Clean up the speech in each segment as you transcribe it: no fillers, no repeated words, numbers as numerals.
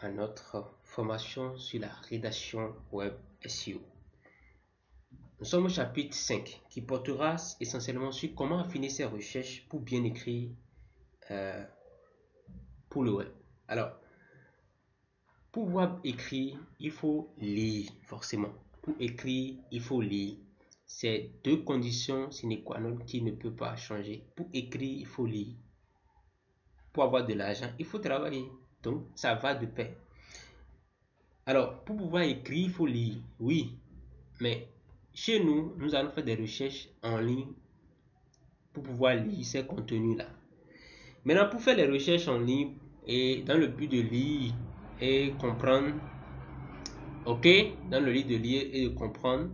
à notre formation sur la rédaction web SEO. Nous sommes au chapitre 5 qui portera essentiellement sur comment affiner ses recherches pour bien écrire pour le web. Alors, pour pouvoir écrire, il faut lire forcément. Pour écrire, il faut lire. C'est deux conditions sine qua non qui ne peuvent pas changer. Pour écrire, il faut lire. Pour avoir de l'argent, il faut travailler. Donc, ça va de pair. Alors, pour pouvoir écrire, il faut lire. Oui, mais chez nous, nous allons faire des recherches en ligne pour pouvoir lire ces contenus-là. Maintenant, pour faire les recherches en ligne et dans le but de lire et comprendre, ok, dans le but de lire et de comprendre,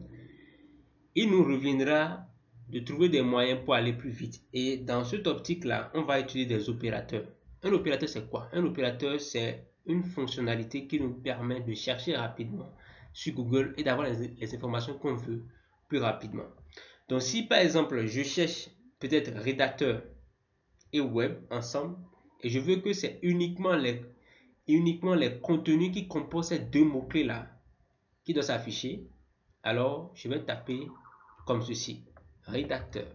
il nous reviendra de trouver des moyens pour aller plus vite. Et dans cette optique-là, on va utiliser des opérateurs. Un opérateur, c'est quoi? Un opérateur, c'est une fonctionnalité qui nous permet de chercher rapidement sur Google et d'avoir les informations qu'on veut plus rapidement. Donc, si par exemple, je cherche peut-être rédacteur et web ensemble, et je veux que c'est uniquement les contenus qui composent ces deux mots-clés-là qui doivent s'afficher, alors je vais taper comme ceci, rédacteur.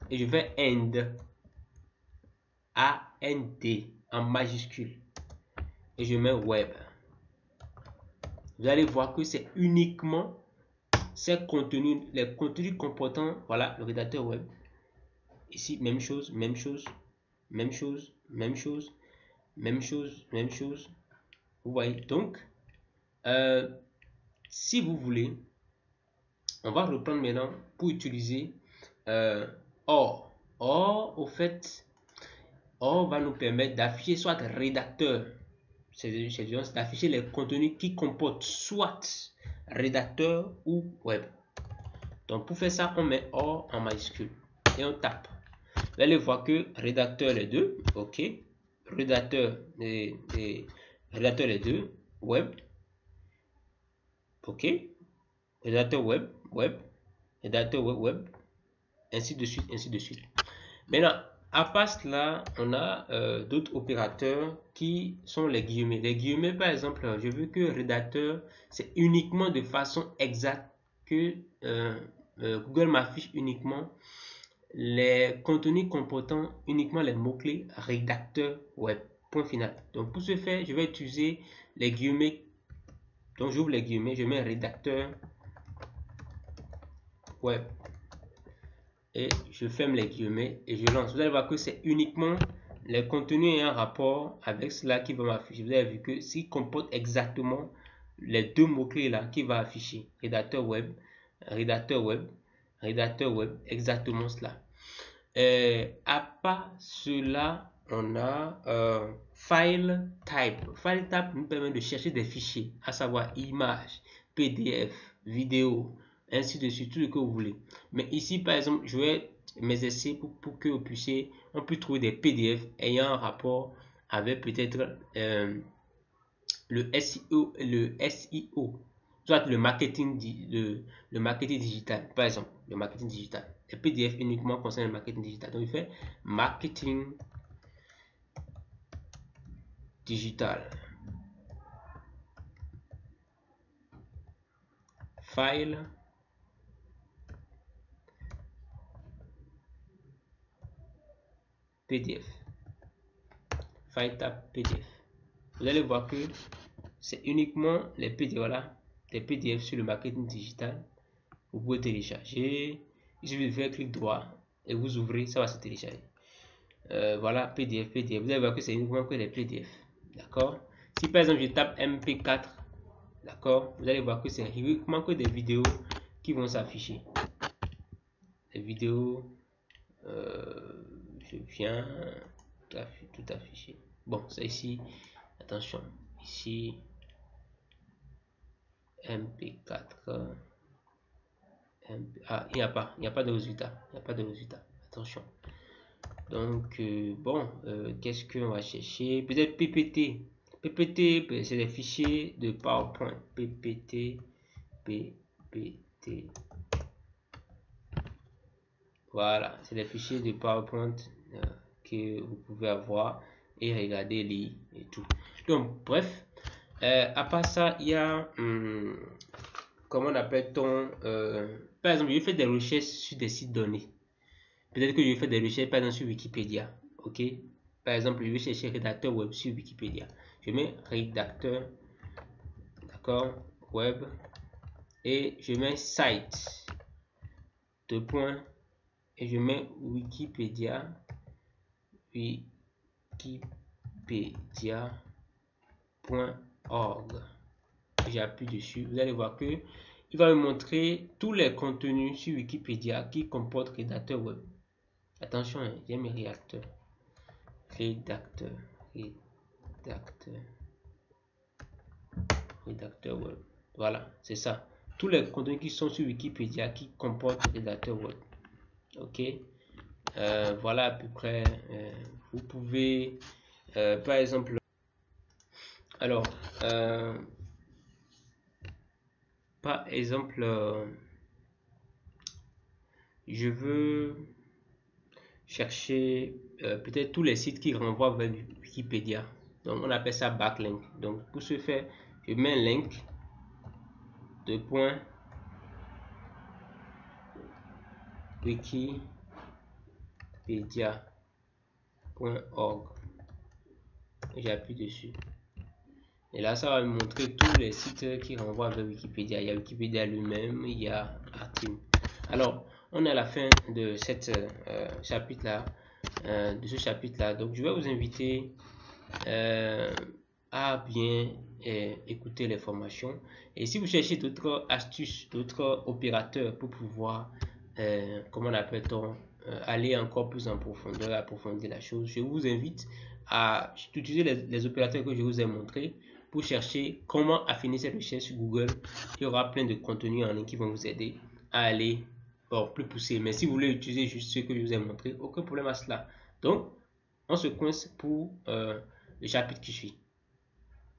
Et je vais end, A-N-D, en majuscule. Et je mets web. Vous allez voir que c'est uniquement ces contenus, les contenus comportant, voilà, le rédacteur web. Ici, même chose, même chose, même chose, même chose, même chose, même chose. Vous voyez, donc, si vous voulez, on va reprendre maintenant pour utiliser OR. OR, au fait, OR va nous permettre d'afficher soit rédacteur, c'est-à-dire d'afficher les contenus qui comportent soit rédacteur ou web. Donc pour faire ça, on met OR en majuscule et on tape. Vous allez voir que rédacteur les deux, ok, rédacteur les deux, web, ok, rédacteur web, rédacteur web, ainsi de suite, ainsi de suite. Maintenant, à part cela, on a d'autres opérateurs qui sont les guillemets. Les guillemets, par exemple, je veux que rédacteur, c'est uniquement de façon exacte que Google m'affiche uniquement les contenus comportant uniquement les mots-clés rédacteur web. Point final. Donc, pour ce faire, je vais utiliser les guillemets. Donc, j'ouvre les guillemets, je mets rédacteur web. Et je ferme les guillemets et je lance. Vous allez voir que c'est uniquement les contenus ayant rapport avec cela qui va m'afficher. Vous avez vu que s'il comporte exactement les deux mots-clés là qui va afficher, rédacteur web, rédacteur web, rédacteur web, exactement cela. À part cela, on a file type. File type nous permet de chercher des fichiers, à savoir images, PDF, vidéo, ainsi de suite, tout ce que vous voulez. Mais ici, par exemple, je vais m'exercer pour que vous puissiez, on peut trouver des PDF ayant un rapport avec peut-être le SEO, soit le marketing digital, par exemple, le marketing digital. Les PDF uniquement concernent le marketing digital. Donc, il fait marketing digital. File. PDF. File tab PDF. Vous allez voir que c'est uniquement les PDF, voilà, les PDF sur le marketing digital. Vous pouvez télécharger. Il suffit de faire clic droit et vous ouvrez, ça va se télécharger. Voilà, PDF. Vous allez voir que c'est uniquement que les PDF. D'accord? Si par exemple je tape MP4, d'accord, vous allez voir que c'est uniquement que des vidéos qui vont s'afficher. Les vidéos, je viens tout afficher. Bon, ça ici, attention, ici, MP4. Ah, il n'y a pas de résultat. Il n'y a pas de résultat. Attention. Donc, bon, qu'est-ce qu'on va chercher? Peut-être PPT. PPT, c'est des fichiers de PowerPoint. PPT. Voilà, c'est des fichiers de PowerPoint que vous pouvez avoir. et regarder, lire et tout. Donc, bref, à part ça, il y a, comment on appelle-t-on, par exemple, je fais des recherches sur des sites donnés. Peut-être que je vais faire des recherches, par exemple, sur Wikipédia. Ok? Par exemple, je vais chercher rédacteur web sur Wikipédia. Je mets rédacteur, d'accord, web, et je mets site, deux points, et je mets Wikipédia, Wikipédia.org. J'appuie dessus. Vous allez voir que il va me montrer tous les contenus sur Wikipédia qui comportent rédacteur web. Attention, hein, j'ai mes rédacteurs. Rédacteur web. Voilà, c'est ça. Tous les contenus qui sont sur Wikipédia qui comportent rédacteur web. Ok. Voilà à peu près. Vous pouvez, par exemple, alors, par exemple, je veux chercher peut-être tous les sites qui renvoient vers Wikipédia. Donc, on appelle ça backlink. Donc, pour ce faire, je mets un link, deux points, wikipedia.org. J'appuie dessus. Et là, ça va me montrer tous les sites qui renvoient vers Wikipédia. Il y a Wikipédia lui-même, il y a Artim. Alors, on est à la fin de cette chapitre-là, de ce chapitre-là. Donc, je vais vous inviter à bien écouter les formations. Et si vous cherchez d'autres astuces, d'autres opérateurs pour pouvoir, comment appelle-t-on, aller encore plus en profondeur, approfondir la chose, je vous invite à utiliser les opérateurs que je vous ai montrés pour chercher comment affiner cette recherche sur Google. Il y aura plein de contenus en ligne qui vont vous aider à aller plus poussé. Mais si vous voulez utiliser juste ce que je vous ai montré, aucun problème à cela. Donc, on se coince pour le chapitre qui suit.